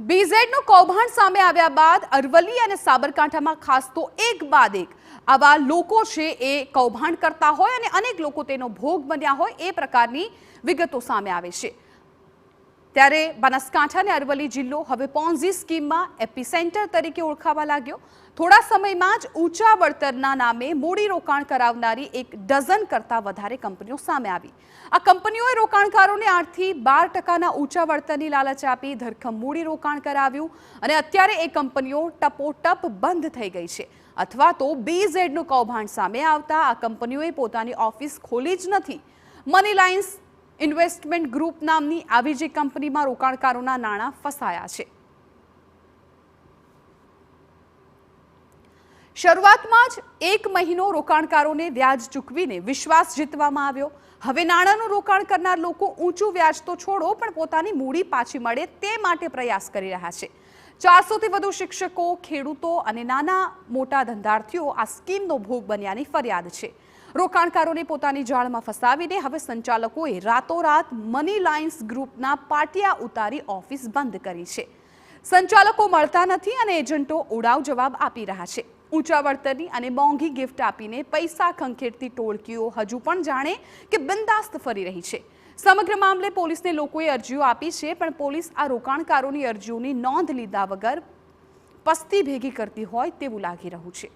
બીઝેડનું કૌભાંડ સામે આવ્યા બાદ અરવલ્લી અને સાબરકાંઠામાં ખાસ તો એક બાદ એક આવા લોકો છે એ કૌભાંડ કરતા હોય અને અનેક લોકો તેનો ભોગ બન્યા હોય એ પ્રકારની વિગતો સામે આવે છે। ત્યારે બનાસકાંઠા અને અરવલ્લી જિલ્લો હવે પોન્ઝી સ્કીમમાં એપિસેન્ટર તરીકે ઓળખાવા લાગ્યો। થોડા સમયમાં જ ઊંચા વળતરના નામે મૂડી રોકાણ કરાવનારી એક ડઝન કરતાં વધારે કંપનીઓ સામે આવી। આ કંપનીઓએ રોકાણકારોને 8 થી 12% ઊંચા વળતરની લાલચ આપી ધરખમ મૂડી રોકાણ કરાવ્યું અને અત્યારે એ કંપનીઓ ટપોટપ બંધ થઈ ગઈ છે અથવા તો બીઝેડનું કૌભાંડ સામે આવતા આ કંપનીઓએ પોતાની ઓફિસ ખોલી જ નથી। મની લાઇન્સ ઇન્વેસ્ટમેન્ટ ગ્રુપ નામની આવી જે કંપનીમાં રોકાણકારોના નાણાં ફસાયા છે। શરૂઆતમાં જ 1 મહિનો રોકાણકારોને વ્યાજ ચૂકવીને વિશ્વાસ જીતવામાં આવ્યો। હવે નાણાંનું રોકાણ કરનાર લોકો ઊંચું વ્યાજ તો છોડો પણ પોતાની મૂડી પાછી મળે તે માટે પ્રયાસ કરી રહ્યા છે। 400 થી વધુ શિક્ષકો, ખેડૂતો અને નાના મોટા ધંધાર્થીઓ આ સ્કીમનો ભોગ બન્યાની ફરિયાદ છે। રોકાણકારોને પોતાની જાળમાં ફસાવીને હવે સંચાલકોએ રાતોરાત મની લાઇન્સ ગ્રુપના પાટિયા ઉતારી ઓફિસ બંધ કરી છે। સંચાલકો મળતા નથી અને એજન્ટો ઉડાવ જવાબ આપી રહ્યા છે। ઊંચા વળતરની અને મોંઘી ગિફ્ટ આપીને પૈસા ખંખેરતી ટોળકીઓ હજુ પણ જાણે કે બિંદાસ્ત ફરી રહી છે। સમગ્ર મામલે પોલીસને લોકોએ અરજીઓ આપી છે પણ પોલીસ આ રોકાણકારોની અરજીઓની નોંધ લીધા વગર પસ્તી ભેગી કરતી હોય તેવું લાગી રહ્યું છે।